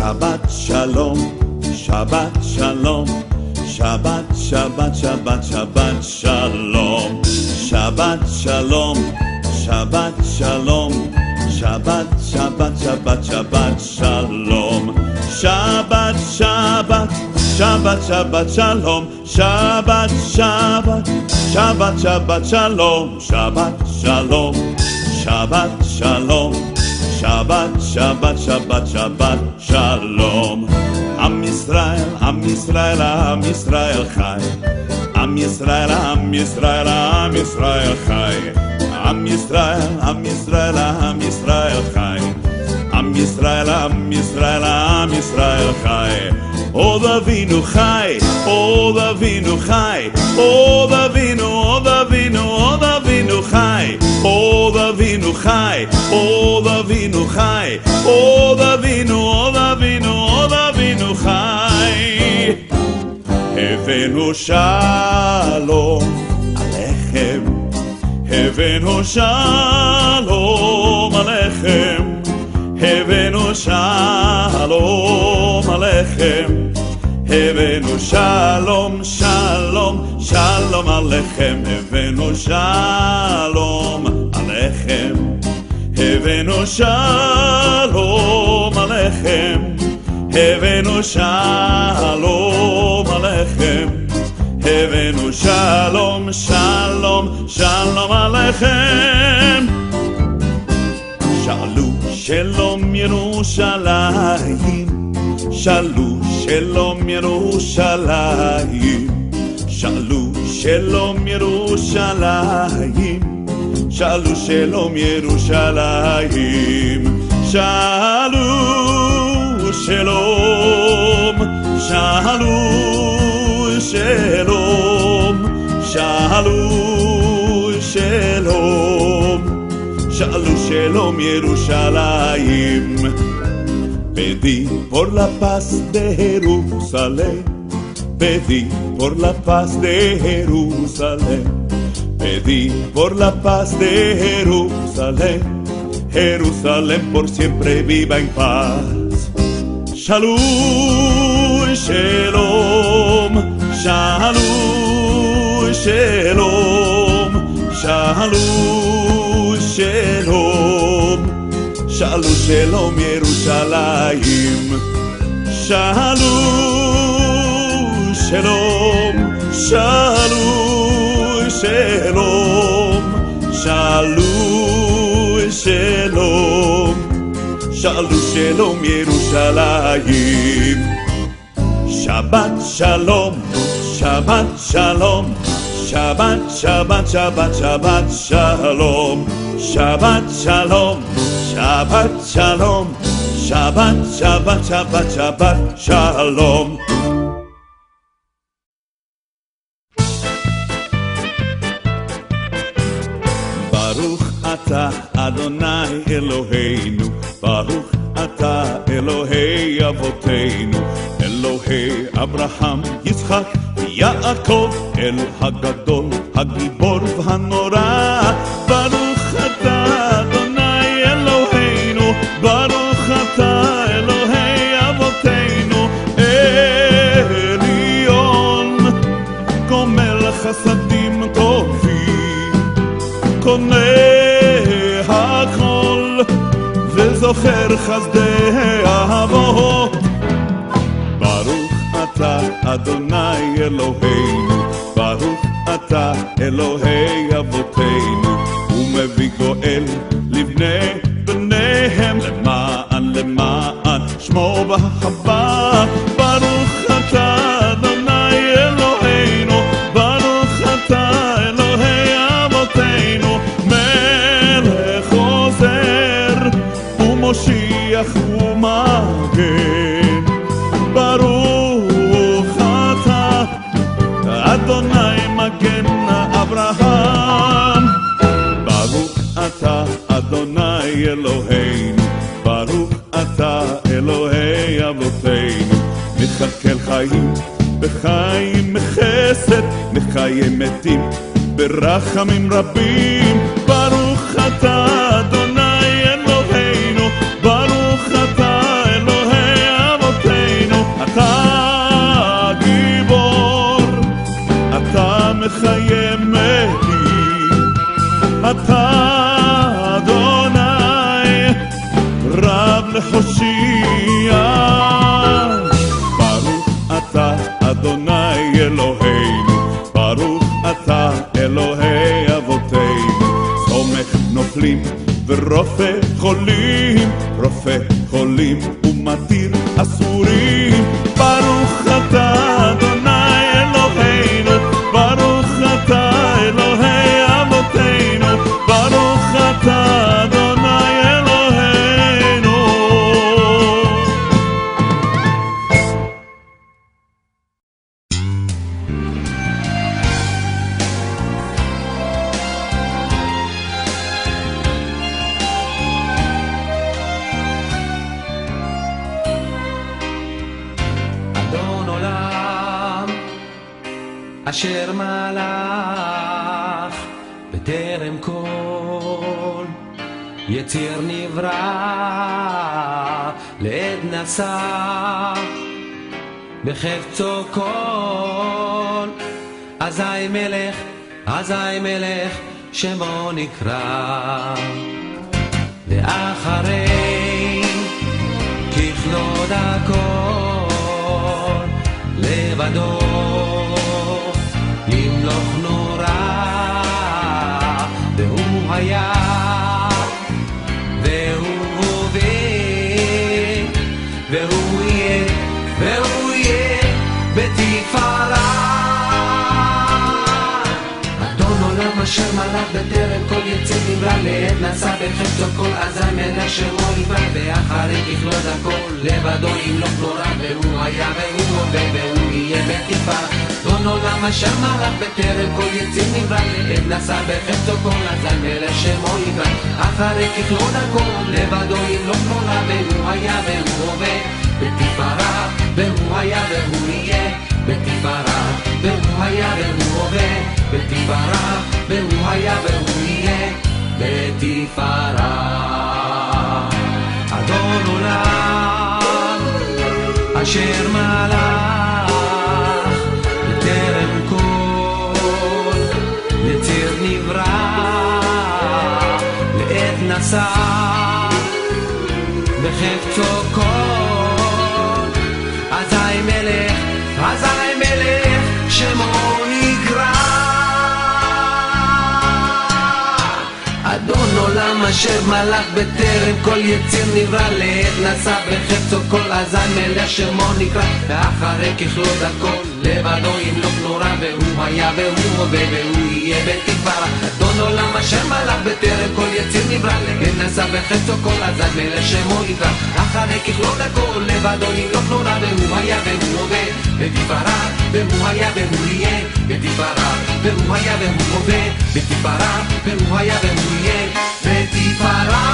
Shabbat shalom, Shabbat shalom, Shabbat, Shabbat, Shabbat, Shabbat shalom, Shabbat shalom, Shabbat shalom, Shabbat, Shabbat, Shabbat, Shabbat shalom, Shabbat, Shabbat, Shabbat, Shabbat shalom, Shabbat, Shabbat, Shabbat, Shabbat shalom, Shabbat shalom, Shabbat shalom, Shabbat, Shabbat, Shabbat, Shabbat shalom. Am Yisrael, Am Yisrael, Am Yisrael chai. Am Yisrael, Am Yisrael, Am Yisrael chai. Am Yisrael, Am Yisrael, Am Yisrael chai. Am Yisrael, Am Yisrael, Am Yisrael chai. Od Avinu chai, Od Avinu chai. Od Avinu, Od Avinu, Od Avinu chai. Od Avinu chai, Od Avinu chai. Od Avinu, Od Avinu, Od Avinu chai. Avinu shalom alechem. Avinu shalom alechem. Avinu shalom alechem. Avinu shalom, shalom, shalom alechem. Avinu shalom alechem. Avinu shalom alechem. Avinu shalom alechem. Avinu shalom, shalom, shalom alechem. Shalu shalom Yerushalayim. Shalu shalom Yerushalayim. Shalu shalom Yerushalayim. Shalu shalom Yerushalayim. Shalu shalom. Shalu shalom. Shalu shalom. Shalu shalom Yerushalayim. Pedí por la paz de Jerusalén, pedí por la paz de Jerusalén, pedí por la paz de Jerusalén, Jerusalén por siempre viva en paz. Shalom, shalom, shalom, shalom, shalom, shalom. Shalu shalom Yerushalayim. Shalu shalom. Shalu shalom. Shalu shalom. Shalu shalom Yerushalayim. Shabbat shalom. Shabbat shalom. Shabbat, Shabbat, Shabbat, Shabbat shalom. Shabbat shalom. Shabbat shalom, Shabbat, Shabbat, Shabbat, Shabbat shalom. Baruch atah Adonai Eloheinu, Baruch atah Elohei Avoteinu, Elohei Abraham, Yitzchak, Yaakov, El Hagadol, Hagibor v'hanora. Baruch atah Adonai Eloheinu, Baruch atah Elohei Avoteinu, Elion, Gomel Chasadim Tovim, Koneh Hakol, Vezocher Chazdei Avot. Baruch atah Adonai Eloheinu, Baruch atah Elohei Avoteinu, ומביא גואל לבני בניהם למען למען שמו באהבה. ברוך אתה אדוני אלוהינו, ברוך אתה אלוהי אבותינו, מלך עוזר ומושיח ומגן. ברוך אתה אדוני מגן אברהם. ברוך אתה אדוני אלוהינו, ברוך אתה אלוהי אבותינו, מחכה חיים בחיים מחסד, מחיה מתים ברחמים רבים. ברוך אתה אדוני אלוהינו, ברוך אתה אלוהי אבותינו, מחיימת היא. אתה אדוני רב להושיע, ברוך אתה אדוני אלוהינו, ברוך אתה אלוהי אבותינו, סומך נופלים ורופא חולים, רופא חולים ומתיר אסורים. ברוך אתה אדוני אלוהינו, ברוך אתה אלוהי אבותינו, ברוך אתה אדוני אלוהינו. אשר מלך בטרם כל יציר נברא, לעת נשא בחפצו כל. אזי מלך שמו נקרא, ואחרי ככלוד הכל לבדו ימלוך נורא. והוא היה והוא הווה והוא יהיה בתפארה. אדון עולם אשר מלך בטרם כל יציר נברא, לעת נשא בחפצו כל. אזי מלך שמו נקרא, ואחרי ככלוד הכל לבדו ימלוך נורא. והוא היה והוא הווה והוא יהיה בתפארה. אדון עולם אשר מלך בטרם כל יציר נברא, לעת נשא בחפצו כל. אזי מלך שמו נקרא, אחרי ככלוד הכל לבדו ימלוך נורא. והוא היה והוא הווה בתפארה, והוא היה והוא יהיה בתפארה, והוא היה והוא הווה בתפארה, והוא היה והוא יהיה בתפארה. אדון עולם אשר מלך בטרם כל יציר נברא, לעת נשא בחפצו כל. אזי מלך שמו נקרא. אדון עולם אשר מלך בטרם כל יציר נברא, לעת נשא בחפצו כל. אזי מלך שמו נקרא, ואחרי ככלוד הכל לבדו ימלוך נורא. והוא היה והוא הווה והוא יהיה בתפארה. אדון עולם אשר מלך בטרם כל יציר נברא, לעת נשא בחפצו כל. אזי מלך שמו נקרא, אחרי ככלוד הכל לבדו ימלוך נורא. והוא היה והוא הווה בתפארה, והוא היה והוא יהיה בתפארה, והוא היה והוא הווה בתפארה, והוא היה והוא יהיה בתפארה.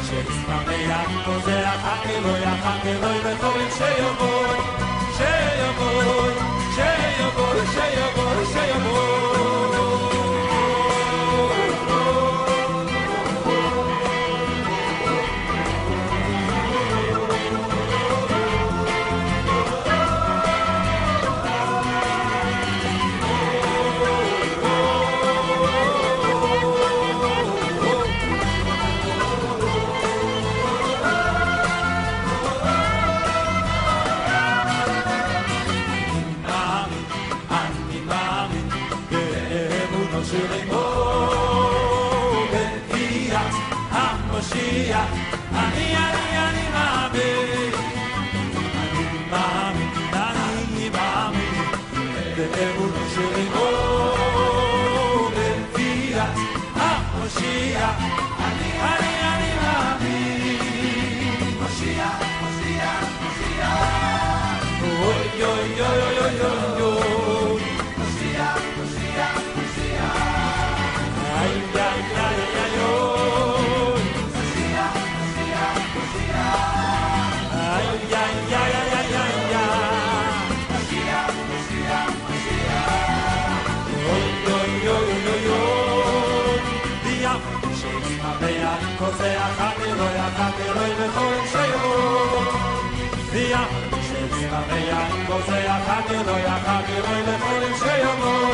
She's my man, Jose, I can't go, I can't go, Gosea, Gosea, Hagiro, ya Hagiro, le ponen Sheyamo.